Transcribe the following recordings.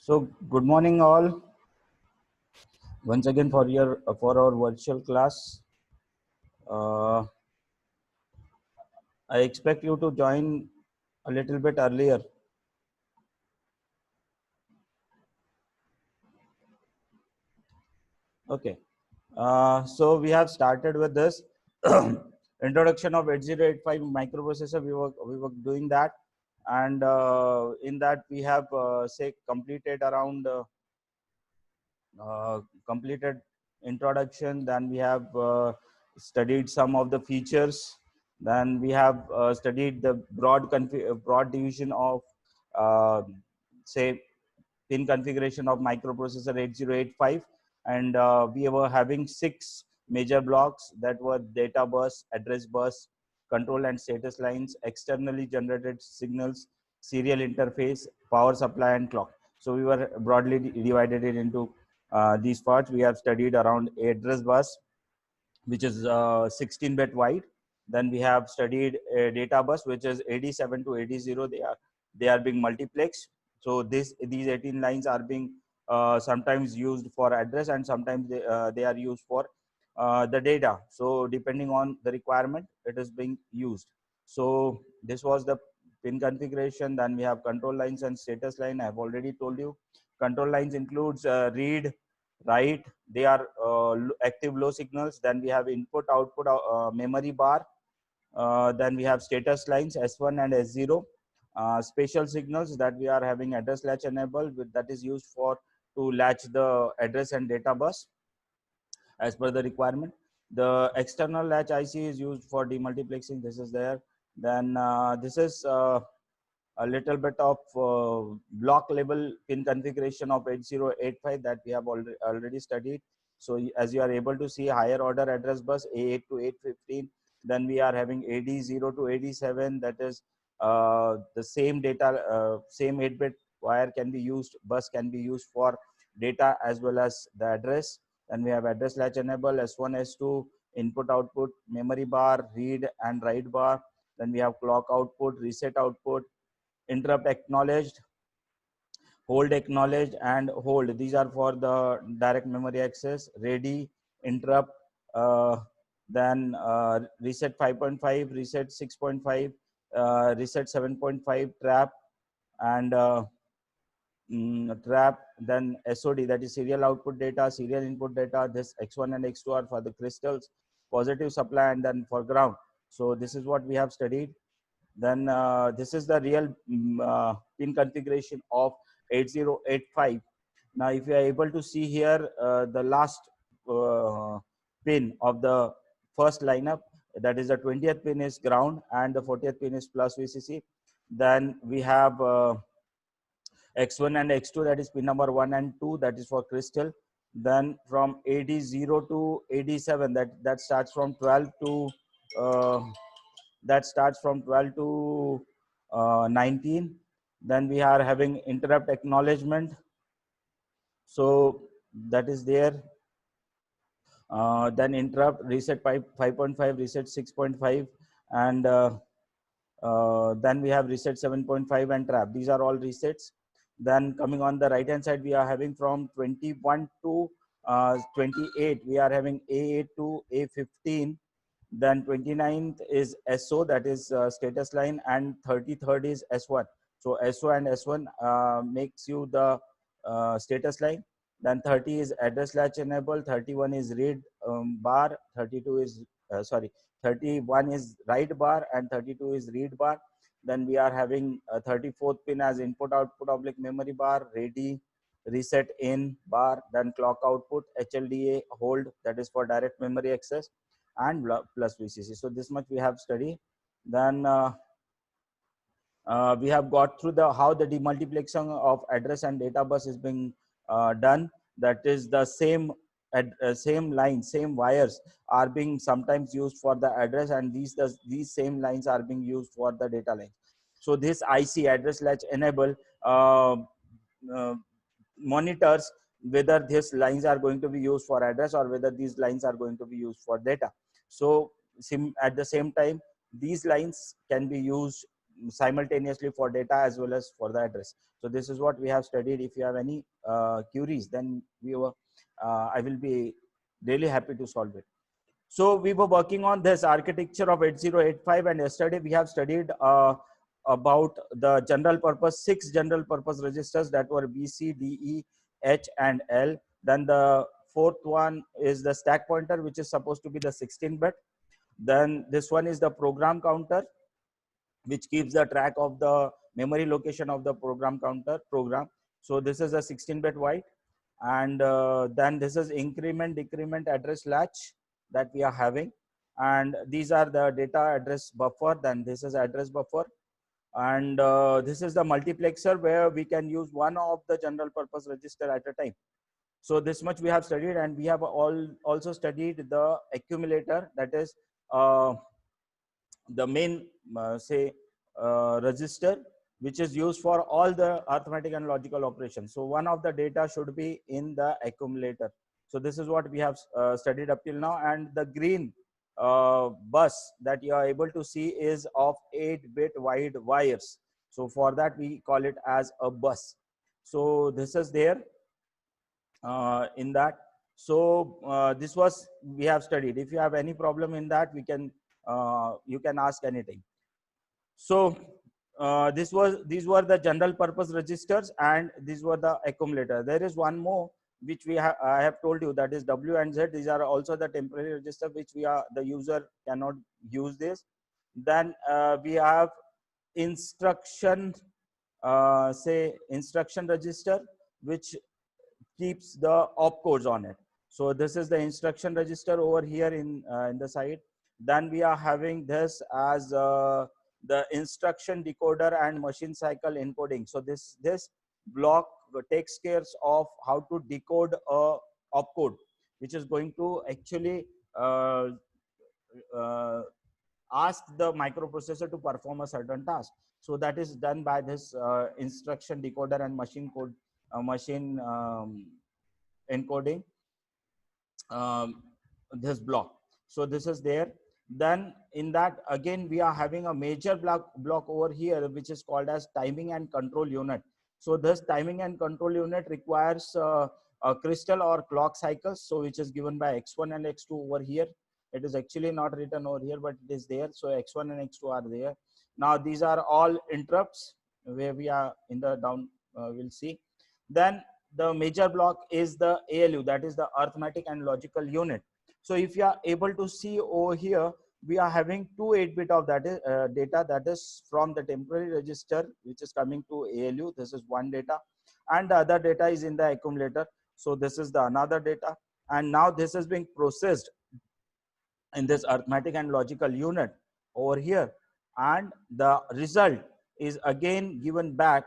So good morning all. Once again for our virtual class. Uh, I expect you to join a little bit earlier. Okay. So we have started with this introduction of 8085 microprocessor. We were doing that, and in that we have say completed introduction. Then we have studied some of the features. Then we have studied the broad division of uh, say pin configuration of microprocessor 8085, and we were having 6 major blocks that were data bus, address bus, control and status lines, externally generated signals, serial interface, power supply, and clock. So we were broadly divided it into these parts. We have studied around address bus, which is 16-bit wide. Then we have studied a data bus, which is 87 to 80. They are being multiplexed. So these 18 lines are being sometimes used for address, and sometimes they are used for the data. So depending on the requirement, it is being used. So this was the pin configuration. Then we have control lines and status line. I have already told you. Control lines includes read, write. They are active low signals. Then we have input output memory bar. Then we have status lines S1 and S0. Special signals that we are having address latch enabled that is used for to latch the address and data bus as per the requirement. The external latch IC is used for demultiplexing. This is there. Then this is a little bit of block level pin configuration of 8085 that we have already studied. So as you are able to see, higher order address bus A8 to 815. Then we are having AD0 to AD7. That is the same data, same 8-bit wire can be used, bus can be used for data as well as the address. Then we have address latch enable S1, S2, input output, memory bar, read and write bar. Then we have clock output, reset output, interrupt acknowledged, hold acknowledged, and hold. These are for the direct memory access. Ready, interrupt, then reset 5.5, reset 6.5, reset 7.5, trap, and trap. Then SOD, that is serial output data, serial input data. This X1 and X2 are for the crystals, positive supply, and then for ground. So this is what we have studied. Then this is the real pin configuration of 8085. Now if you are able to see here, the last pin of the first lineup, that is the 20th pin is ground and the 40th pin is plus VCC. Then we have X1 and X2, that is pin number 1 and 2, that is for crystal. Then from AD0 to AD7, that starts from 12 to uh, 19. Then we are having interrupt acknowledgement. So that is there. Then interrupt, reset 5.5, reset 6.5, and then we have reset 7.5 and trap. These are all resets. Then coming on the right hand side, we are having from 21 to 28, we are having A8 to A15. Then 29th is SO, that is status line, and 33rd is S1. So SO and S1 makes you the status line. Then 30 is address latch enable, 31 is read bar, 32 is 31 is write bar, and 32 is read bar. Then we are having a 34th pin as input output oblique memory bar, ready, reset in bar, then clock output, HLDA hold, that is for direct memory access, and plus VCC. So this much we have studied. Then we have got through the how the demultiplexing of address and data bus is being done. That is the same same lines, same wires are being sometimes used for the address, and these same lines are being used for the data line. So this IC address latch enable uh, monitors whether these lines are going to be used for address or whether these lines are going to be used for data. So at the same time, these lines can be used simultaneously for data as well as for the address. So this is what we have studied. If you have any queries, then I will be really happy to solve it. So we were working on this architecture of 8085, and yesterday we have studied about the general purpose, 6 general purpose registers that were B, C, D, E, H, and L. Then the fourth one is the stack pointer, which is supposed to be the 16-bit. Then this one is the program counter, which keeps the track of the memory location of the program counter program. So this is a 16-bit wide. And then this is increment decrement address latch that we are having, and these are the data address buffer. Then this is address buffer, and this is the multiplexer where we can use one of the general purpose register at a time. So this much we have studied, and we have also studied the accumulator, that is the main register, which is used for all the arithmetic and logical operations. So one of the data should be in the accumulator. So this is what we have studied up till now. And the green bus that you are able to see is of 8-bit wide wires. So for that we call it as a bus. So this is there in that. So this was we have studied. If you have any problem in that, we can you can ask anything. So these were the general purpose registers, and these were the accumulator. There is one more which I have told you, that is W and Z. These are also the temporary register which the user cannot use this. Then we have instruction instruction register, which keeps the opcodes on it. So this is the instruction register over here in the side. Then we are having this as the instruction decoder and machine cycle encoding. So this block takes care of how to decode a opcode, which is going to actually ask the microprocessor to perform a certain task. So that is done by this instruction decoder and machine encoding this block. So this is there. Then in that again we are having a major block over here, which is called as timing and control unit. So this timing and control unit requires a crystal or clock cycles, so which is given by x1 and x2 over here. It is actually not written over here, but it is there. So x1 and x2 are there. Now these are all interrupts where we are in the down we'll see. Then the major block is the ALU, that is the arithmetic and logical unit. So if you are able to see over here, we are having 2 8-bit of that is data, that is from the temporary register, which is coming to ALU. This is one data, and the other data is in the accumulator. So this is the another data, and now this is being processed in this arithmetic and logical unit over here, and the result is again given back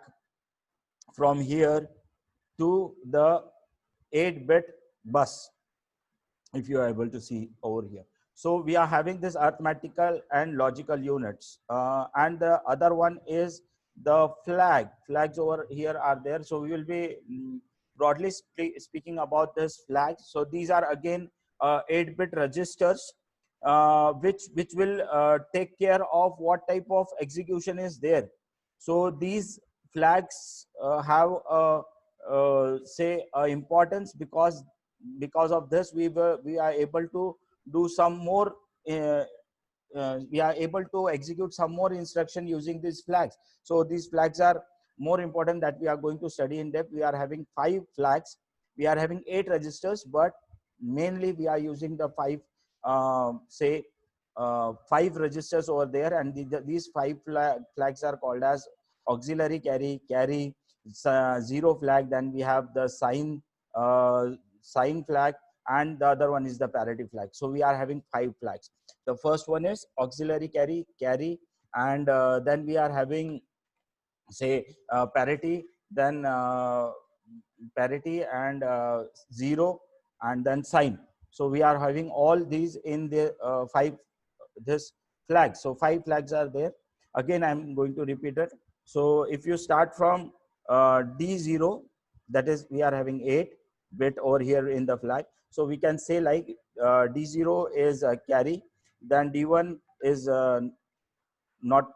from here to the 8-bit bus, if you are able to see over here. So we are having this arithmetical and logical units, and the other one is the flags over here are there. So we will be broadly speaking about this flags. So these are again 8-bit registers, which will take care of what type of execution is there. So these flags have say importance, because of this we are able to do some more we are able to execute some more instruction using these flags. So these flags are more important, that we are going to study in depth. We are having 5 flags. We are having 8 registers, but mainly we are using the 5 5 registers over there, and these 5 flags are called as auxiliary carry, zero flag. Then we have the sign flag, and the other one is the parity flag. So we are having 5 flags. The first one is auxiliary carry, and then we are having parity, then parity and zero, and then sign. So we are having all these in the 5 this flags. So 5 flags are there. Again, I'm going to repeat it. So if you start from D0, that is we are having 8-bit over here in the flag. So we can say like D0 is carry, then D1 is not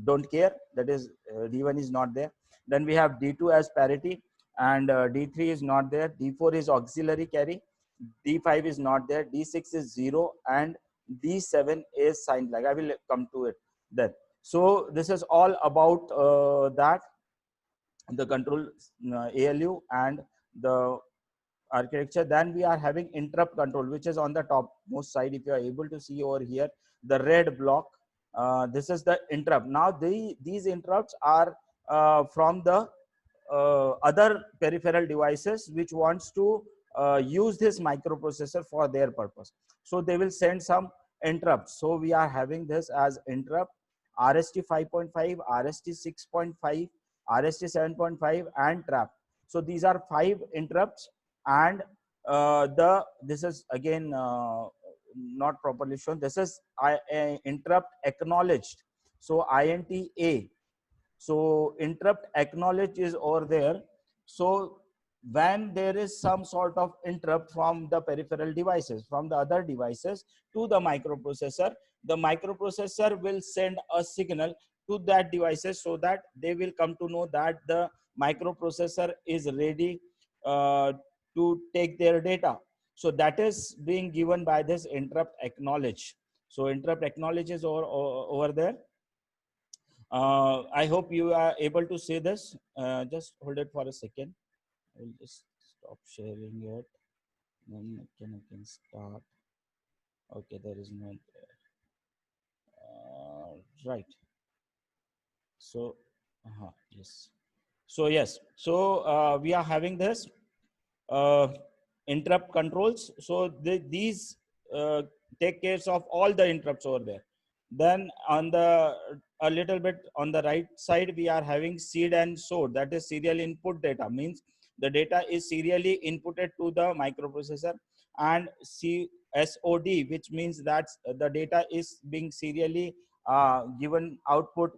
don't care, that is D1 is not there. Then we have D2 as parity, and D3 is not there. D4 is auxiliary carry, D5 is not there, D6 is 0, and D7 is sign flag. I will come to it then. So this is all about that, the control ALU and the architecture. Then we are having interrupt control, which is on the top most side. If you are able to see over here, the red block, this is the interrupt. Now these interrupts are from the other peripheral devices which wants to use this microprocessor for their purpose. So they will send some interrupts. So we are having this as interrupt, RST 5.5, RST 6.5, RST 7.5, and trap. So these are 5 interrupts, and this is again not properly shown. This is interrupt acknowledged. So INTA. So interrupt acknowledge is over there. So when there is some sort of interrupt from the peripheral devices, from the other devices to the microprocessor will send a signal to that devices, so that they will come to know that the microprocessor is ready to take their data. So that is being given by this interrupt acknowledge. So interrupt acknowledge is over there. I hope you are able to see this. Just hold it for a second. I will just stop sharing it. Then I can start. Okay, there is no. Right. So, yes. So yes. So we are having this interrupt controls. So these take care of all the interrupts over there. Then on the a little bit on the right side, we are having seed and SOD, that is serial input data, means the data is serially inputted to the microprocessor, and CSOD, which means that the data is being serially given output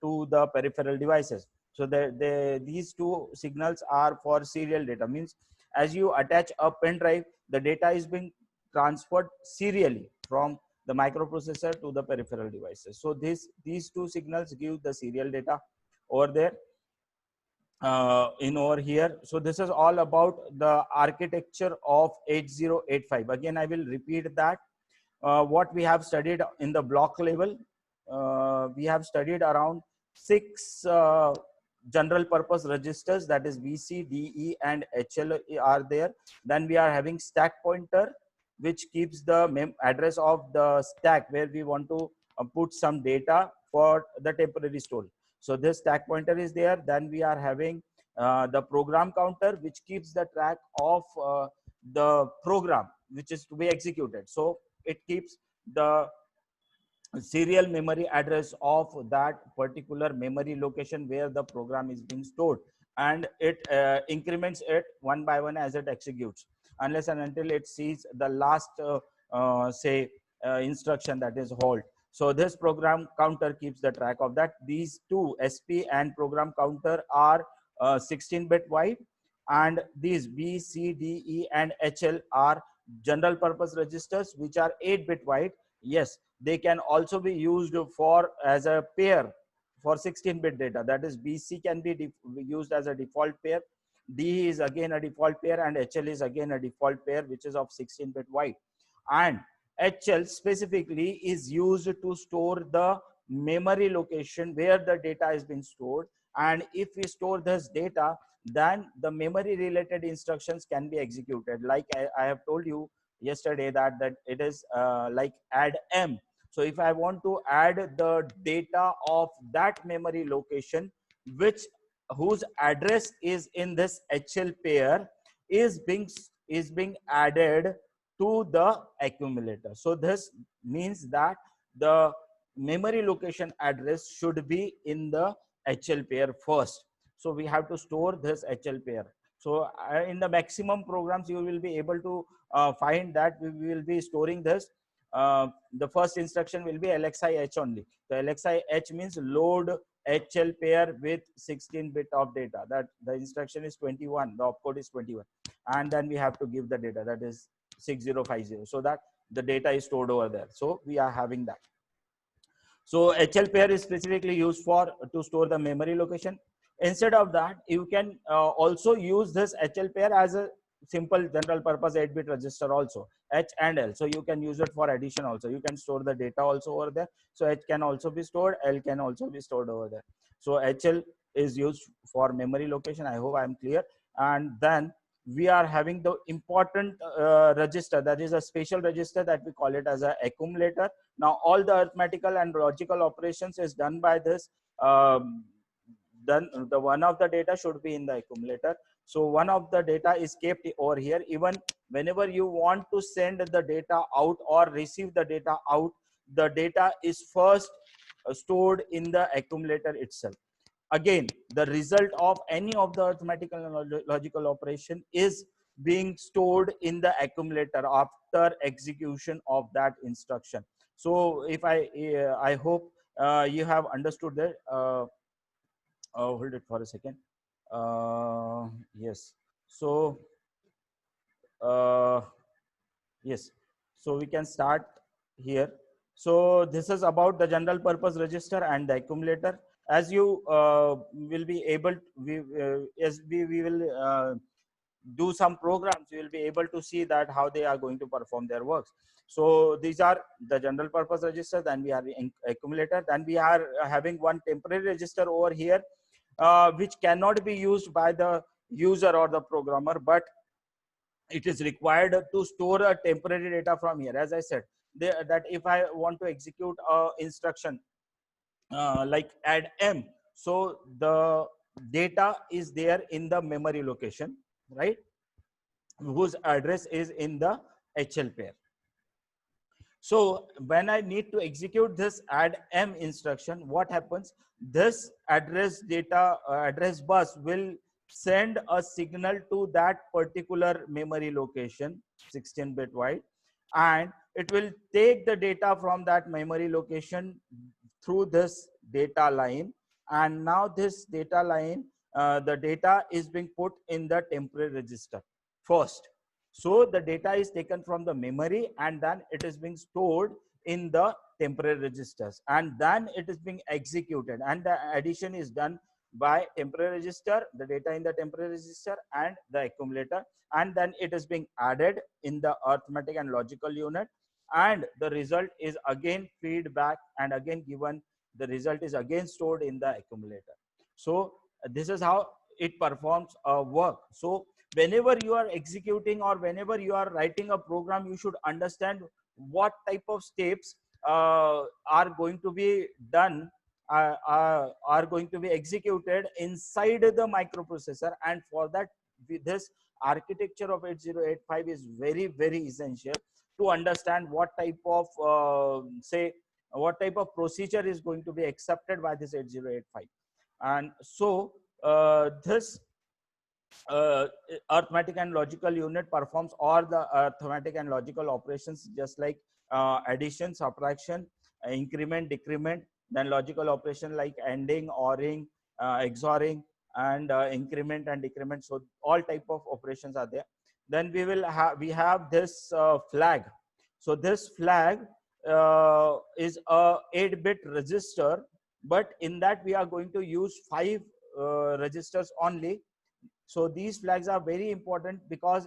to the peripheral devices. So these two signals are for serial data, means as you attach a pen drive, the data is being transferred serially from the microprocessor to the peripheral devices. So these two signals give the serial data over there, in over here. So this is all about the architecture of 8085. Again, I will repeat that. What we have studied in the block level, we have studied around 6 general purpose registers, that is BC, DE, and HL are there. Then we are having stack pointer, which keeps the address of the stack where we want to put some data for the temporary store. So this stack pointer is there. Then we are having the program counter, which keeps the track of the program which is to be executed. So it keeps the serial memory address of that particular memory location where the program is being stored, and it increments it one by one as it executes, unless and until it sees the last instruction, that is halt. So this program counter keeps the track of that. These two, SP and program counter, are 16-bit wide, and these B, C, D, E, and HL are general purpose registers which are 8-bit wide. Yes, they can also be used for as a pair for 16-bit data, that is BC can be used as a default pair, D is again a default pair, and HL is again a default pair which is of 16-bit wide. And HL specifically is used to store the memory location where the data is being stored, and if we store this data, then the memory related instructions can be executed, like I have told you yesterday that it is like add M. So if I want to add the data of that memory location, which whose address is in this HL pair, is being added to the accumulator. So this means that the memory location address should be in the HL pair first. So we have to store this HL pair. So in the maximum programs, you will be able to find that we will be storing this. The first instruction will be LXI-H only. The LXI-H means load HL pair with 16-bit of data. That the instruction is 21. The opcode is 21, and then we have to give the data, that is 6050, so that the data is stored over there. So we are having that. So HL pair is specifically used for to store the memory location. Instead of that, you can also use this HL pair as a simple general purpose 8-bit register also, H and L. So you can use it for addition also. You can store the data also over there. So H can also be stored, L can also be stored over there. So HL is used for memory location. I hope I'm clear. And then we are having the important register, that is a special register that we call it as a accumulator. Now all the arithmetical and logical operations is done by this. Then the one of the data should be in the accumulator. So one of the data is kept over here. Even whenever you want to send the data out or receive the data out, the data is first stored in the accumulator itself. Again, the result of any of the arithmetical and logical operation is being stored in the accumulator after execution of that instruction. So if I hope you have understood that. Hold it for a second. Yes. So uh, yes, so we can start here. So this is about the general purpose register and the accumulator. As you will be able to, as we will do some programs, you will be able to see that how they are going to perform their works. So these are the general purpose register, then we are in accumulator, then we are having one temporary register over here, which cannot be used by the user or the programmer, but it is required to store a temporary data from here. As I said, that if I want to execute a instruction like add m, so the data is there in the memory location, right, whose address is in the HL pair. So when I need to execute this add m instruction, what happens? This address data address bus will send a signal to that particular memory location, 16-bit wide, and it will take the data from that memory location through this data line. And now this data line, the data is being put in the temporary register first. So the data is taken from the memory and then it is being stored in the temporary registers, and then it is being executed, and the addition is done by temporary register, the data in the temporary register and the accumulator, and then it is being added in the arithmetic and logical unit, and the result is again feedback and again given, the result is again stored in the accumulator. So this is how it performs work. So whenever you are executing or whenever you are writing a program, you should understand what type of steps are going to be done, are going to be executed inside the microprocessor. And for that, this architecture of 8085 is very essential to understand what type of say what type of procedure is going to be accepted by this 8085. And so this arithmetic and logical unit performs all the arithmetic and logical operations, just like addition, subtraction, increment, decrement, then logical operation like ending, oring, XORing, and increment and decrement. So all type of operations are there. Then we have this flag. So this flag is a 8-bit register, but in that we are going to use 5 registers only. So these flags are very important because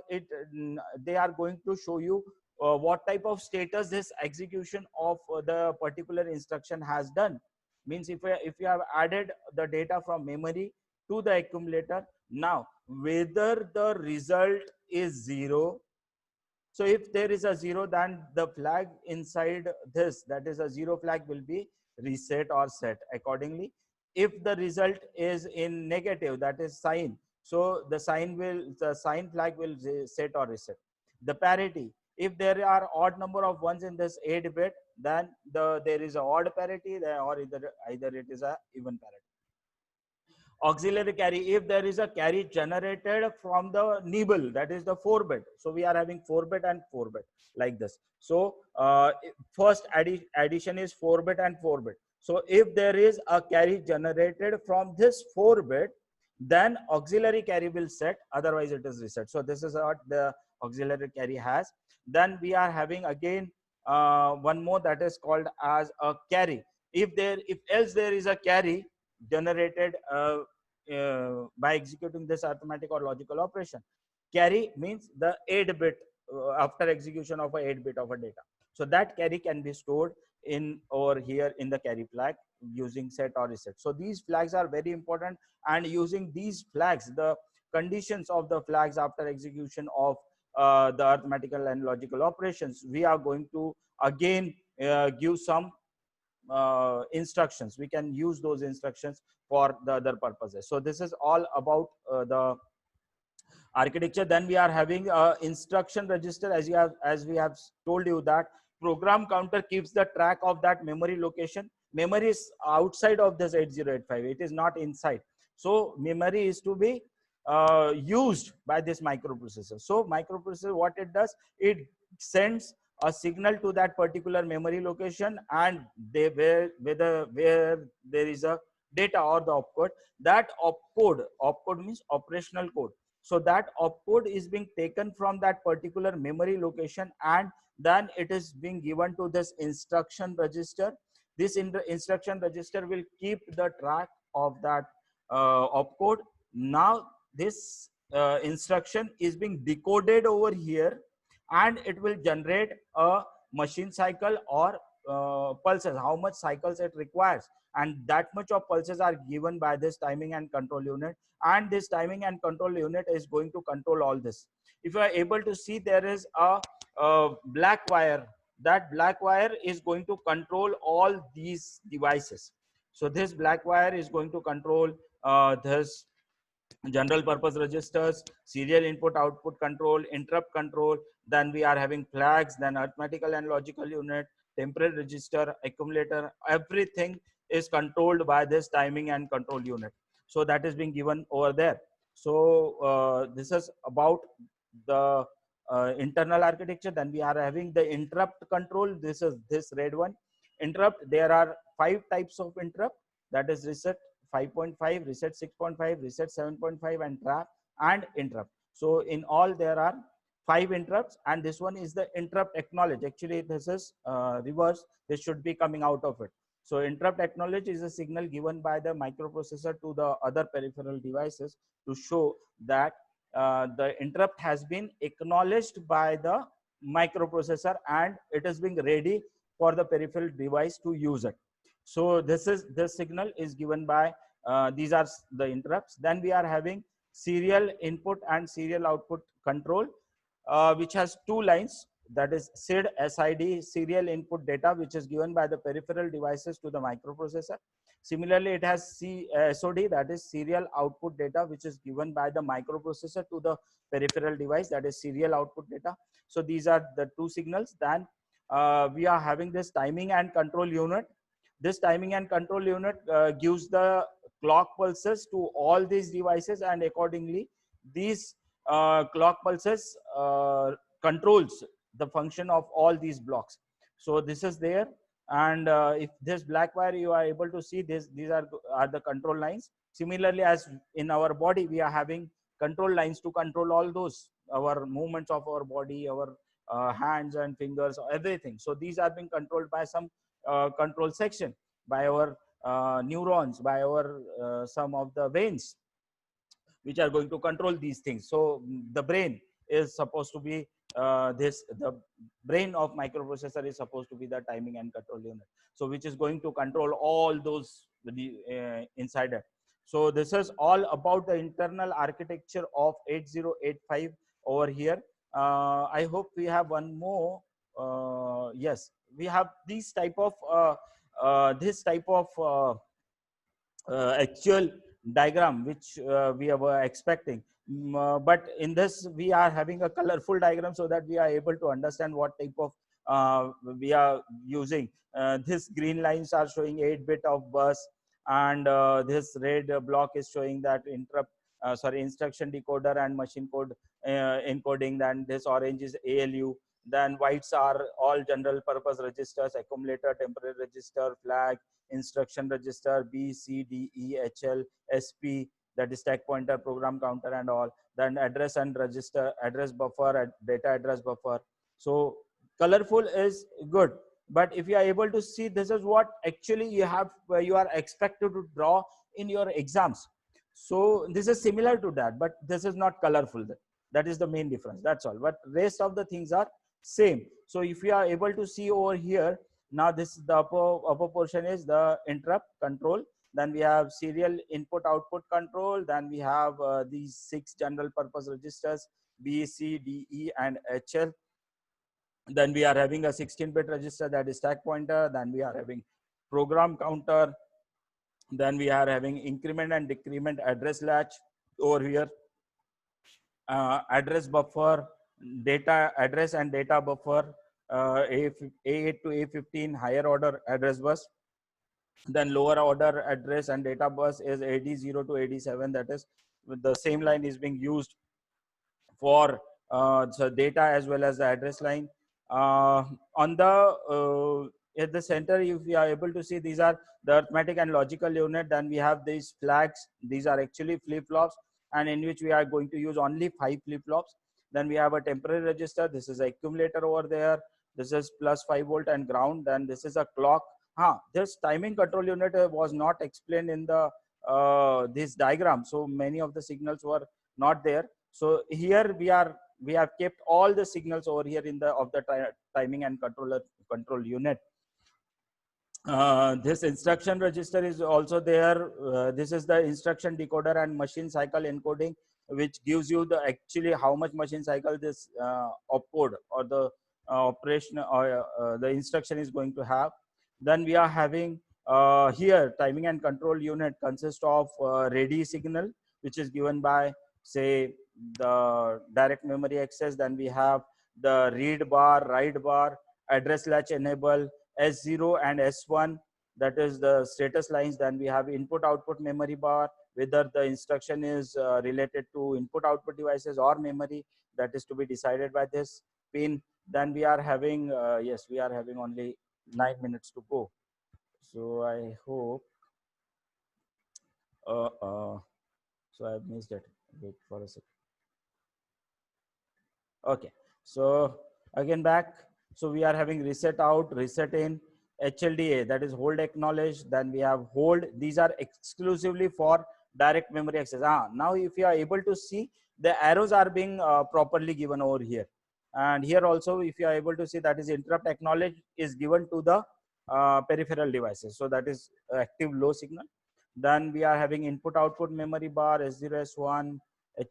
they are going to show you what type of status this execution of the particular instruction has done. Means if you have added the data from memory to the accumulator, now whether the result is 0. So if there is a 0, then the flag inside this, that is a 0 flag, will be reset or set accordingly. If the result is in negative, that is sign, so the sign flag will set or reset. The parity, if there are odd number of ones in this 8-bit, then there is a odd parity there, or either it is a even parity. Auxiliary carry, if there is a carry generated from the nibble, that is the 4-bit. So we are having 4-bit and 4-bit like this. So first addition is 4-bit and 4-bit. So if there is a carry generated from this 4-bit, then auxiliary carry will set, otherwise it is reset. So this is what the auxiliary carry has. Then we are having again one more, that is called as a carry. if else there is a carry generated by executing this arithmetic or logical operation. Carry means the 8 bit after execution of a 8 bit of a data. So that carry can be stored in over here in the carry flag using set or reset. So these flags are very important, and using these flags, the conditions of the flags after execution of the arithmetical and logical operations, we are going to again give some instructions. We can use those instructions for the other purposes. So this is all about the architecture. Then we are having a instruction register. As we have told you that program counter keeps the track of that memory location. Memory is outside of this 8085, it is not inside. So memory is to be used by this microprocessor. So microprocessor, what it does, it sends a signal to that particular memory location, and they where there is a data or the opcode. That opcode means operational code. So that opcode is being taken from that particular memory location, and then it is being given to this instruction register. This instruction register will keep the track of that opcode. Now this instruction is being decoded over here, and it will generate a machine cycle or pulses, how much cycles it requires, and that much of pulses are given by this timing and control unit, and this timing and control unit is going to control all this. If you are able to see, there is a black wire. That black wire is going to control all these devices. So this black wire is going to control this general purpose registers, serial input output control, interrupt control. Then we are having flags, then arithmetical and logical unit, temporary register, accumulator. Everything is controlled by this timing and control unit. So that is being given over there. So this is about the internal architecture. Then we are having the interrupt control. This is this red one. Interrupt, there are 5 types of interrupt. That is reset 5.5, reset 6.5, reset 7.5, and trap and interrupt. So in all there are 5 interrupts, and this one is the interrupt acknowledge. Actually this is reverse, this should be coming out of it. So interrupt acknowledge is a signal given by the microprocessor to the other peripheral devices to show that the interrupt has been acknowledged by the microprocessor and it is being ready for the peripheral device to use it. So this signal is given by these are the interrupts. Then we are having serial input and serial output control, which has 2 lines. That is SID, serial input data, which is given by the peripheral devices to the microprocessor. Similarly, it has SOD, that is serial output data, which is given by the microprocessor to the peripheral device, that is serial output data. So these are the 2 signals. Then we are having this timing and control unit. This timing and control unit gives the clock pulses to all these devices, and accordingly these clock pulses controls the function of all these blocks. So this is there, and if this black wire, you are able to see this, these are the control lines. Similarly, as in our body, we are having control lines to control all those our movements of our body, our hands and fingers, everything. So these are being controlled by some control section, by our neurons, by our some of the veins, which are going to control these things. So the brain is supposed to be the brain of microprocessor is supposed to be the timing and control unit, so which is going to control all those inside it. So this is all about the internal architecture of 8085 over here. I hope we have one more. Yes, we have these type of this type of actual diagram which we were expecting, but in this we are having a colorful diagram so that we are able to understand what type of we are using. This green lines are showing 8-bit of bus, and this red block is showing that interrupt instruction decoder and machine code encoding. Then this orange is ALU. Then whites are all general purpose registers, accumulator, temporary register, flag, instruction register, B, C, D, E, HL, SP, that is stack pointer, program counter, and all. Then address and register, address buffer, data address buffer. So colorful is good. but if you are able to see, this is what actually you are expected to draw in your exams. So this is similar to that, but this is not colorful. That is the main difference, that's all. But rest of the things are same. So if you are able to see over here, now this, the upper portion is the interrupt control. Then we have serial input output control. Then we have these 6 general purpose registers, B, C, D, E, and HL. Then we are having a 16-bit register, that is stack pointer. Then we are having program counter. Then we are having increment and decrement address latch over here, address buffer, data address and data buffer, A8 to A15 higher order address bus. Then lower order address and data bus is AD0 to AD7, that is the same line is being used for so data as well as the address line. On the at the center, if we are able to see, these are the arithmetic and logical unit. Then we have these flags. These are actually flip-flops, and in which we are going to use only 5 flip-flops. Then we have a temporary register. This is an accumulator over there. This is plus 5 volt and ground. Then this is a clock. This timing control unit was not explained in the this diagram, so many of the signals were not there. So here we have kept all the signals over here in the of the timing and control unit. This instruction register is also there. This is the instruction decoder and machine cycle encoding, which gives you the actually how much machine cycle this opcode or the operation or the instruction is going to have. Then we are having here timing and control unit consists of ready signal, which is given by, say, the direct memory access. Then we have the read bar, write bar, address latch enable, S0 and S1, that is the status lines. Then we have input output memory bar, whether the instruction is related to input output devices or memory, that is to be decided by this pin. Then we are having yes, we are having only 9 minutes to go, so I hope so I missed it. Wait for a second. Okay, so again back. So we are having reset out, reset in, HLDA, that is hold acknowledge. Then we have hold. These are exclusively for direct memory access. Now if you are able to see, the arrows are being properly given over here. And here also, if you are able to see, that is interrupt acknowledge is given to the peripheral devices. So that is active low signal. Then we are having input output memory bar, S0, S1,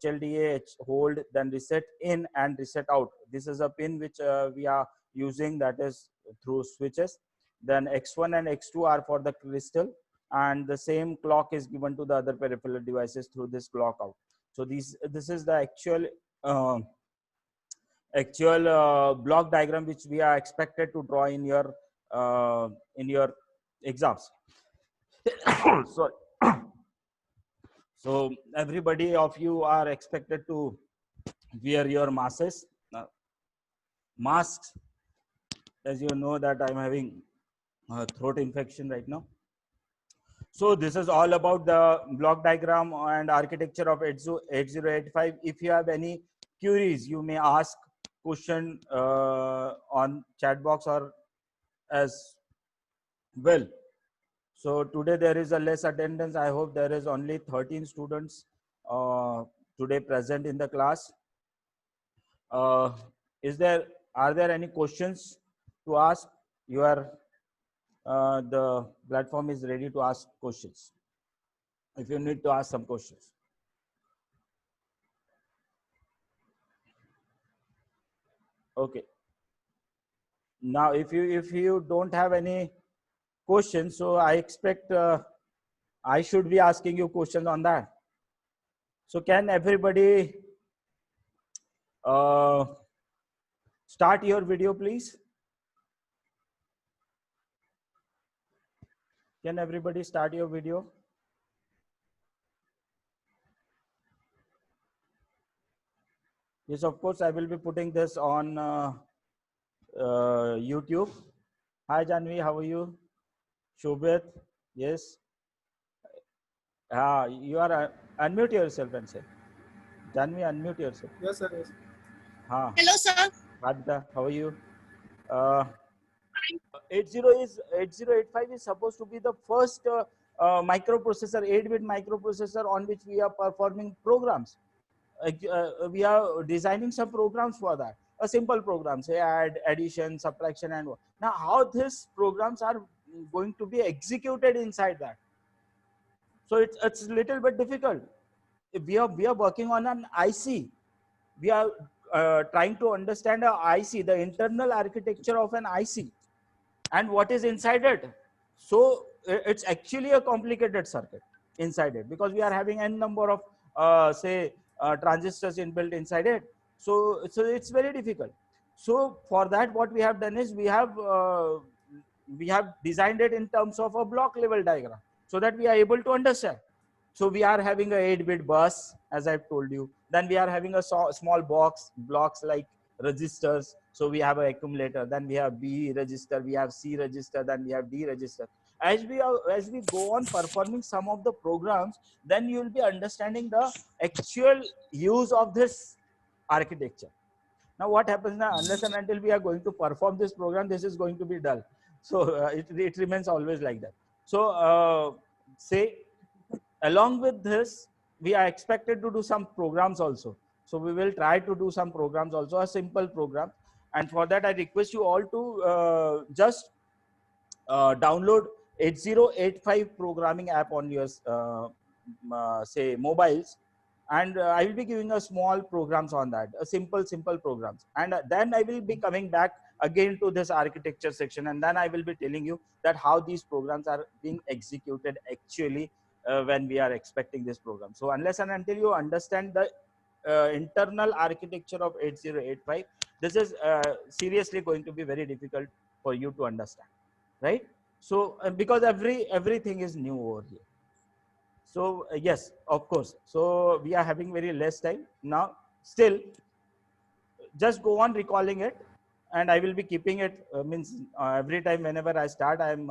HLDA, hold, then reset in and reset out. This is a pin which we are using, that is through switches. Then X1 and X2 are for the crystal, and the same clock is given to the other peripheral devices through this clock out. So this is the actual block diagram which we are expected to draw in your exams. Sorry. So everybody of you are expected to wear your masks. As you know that I'm having throat infection right now. So this is all about the block diagram and architecture of 8085. If you have any queries, you may ask question on chat box or as well. So today there is a less attendance. I hope there is only 13 students today present in the class. Are there any questions to ask? The platform is ready to ask questions. If you need to ask some questions. Okay. Now, if you don't have any questions, so I expect I should be asking you questions on that. So can everybody start your video, please? Can everybody start your video? Yes, of course, I will be putting this on YouTube. Hi, Janvi, how are you? Shobit, yes. You are unmute yourself and say. Janvi, unmute yourself. Yes, sir. Yes. Hello, sir. Radhika, how are you? 8085 is supposed to be the first microprocessor, 8-bit microprocessor on which we are performing programs. We are designing some programs for that, a simple program, say add, addition, subtraction, and now how these programs are going to be executed inside that. So it's a little bit difficult. We are working on an IC. We are trying to understand a IC, the internal architecture of an IC, and what is inside it. So it's actually a complicated circuit inside it, because we are having n number of say transistors inbuilt inside it. So it's very difficult. So for that, what we have done is we have designed it in terms of a block level diagram, so that we are able to understand. So we are having a 8-bit bus, as I've told you. Then we are having a small blocks like registers. So we have an accumulator. Then we have B register. We have C register. Then we have D register. As we go on performing some of the programs, then you will be understanding the actual use of this architecture. Now, what happens now? Unless and until we are going to perform this program, this is going to be dull. So it remains always like that. So say, along with this, we are expected to do some programs also. So we will try to do some programs also, a simple program. And for that, I request you all to just download 8085 programming app on your say mobiles, and I will be giving a small programs on that, a simple programs, and then I will be coming back again to this architecture section, and then I will be telling you that how these programs are being executed actually when we are expecting this program. So unless and until you understand the internal architecture of 8085, this is seriously going to be very difficult for you to understand, right? So because everything is new over here. So yes, of course. So we are having very less time now. Still, just go on recalling it, and I will be keeping it. Means every time whenever I start, I'm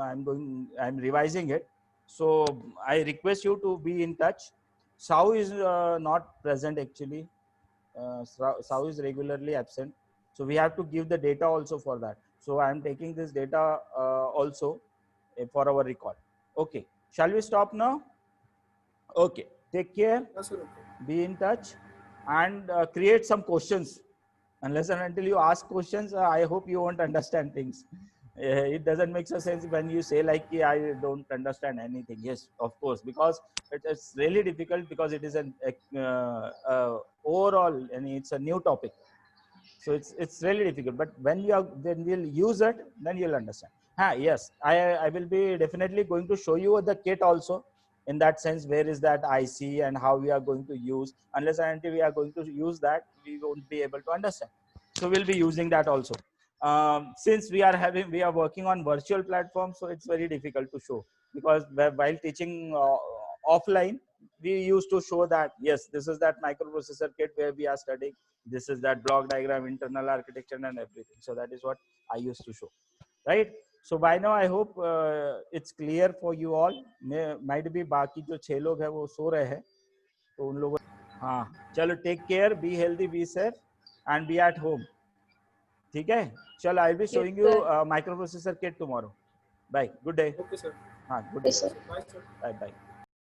revising it. So I request you to be in touch. Sao is not present actually. Sao is regularly absent. So we have to give the data also for that. So I am taking this data also for our record. Okay. Shall we stop now? Okay. Take care. Yes, sir. Be in touch, and create some questions. Unless and until you ask questions, I hope you won't understand things. It doesn't make sense when you say like, yeah, I don't understand anything. Yes, of course, because it's really difficult, because it is an overall, and it's a new topic. So it's really difficult. But when we'll use it, then you'll understand. Yes, I will be definitely going to show you the kit also. In that sense, where is that IC and how we are going to use. Unless and until we are going to use that, we won't be able to understand. So we'll be using that also. Since we are working on virtual platforms, so it's very difficult to show, because while teaching offline, we used to show that yes, this is that microprocessor kit where we are studying, this is that block diagram, internal architecture, and everything. So that is what I used to show, right? So by now I hope it's clear for you all. Might be बाकी जो 6 लोग हैं वो सो रहे हैं, तो उन लोगों हाँ चलो, take care, be healthy, be safe, and be at home. ठीक है, चलो, I'll be Yes, showing you sir. microprocessor kit tomorrow. Bye, good day. Okay, sir. हाँ, good day. Yes, sir. Bye, sir. Bye bye.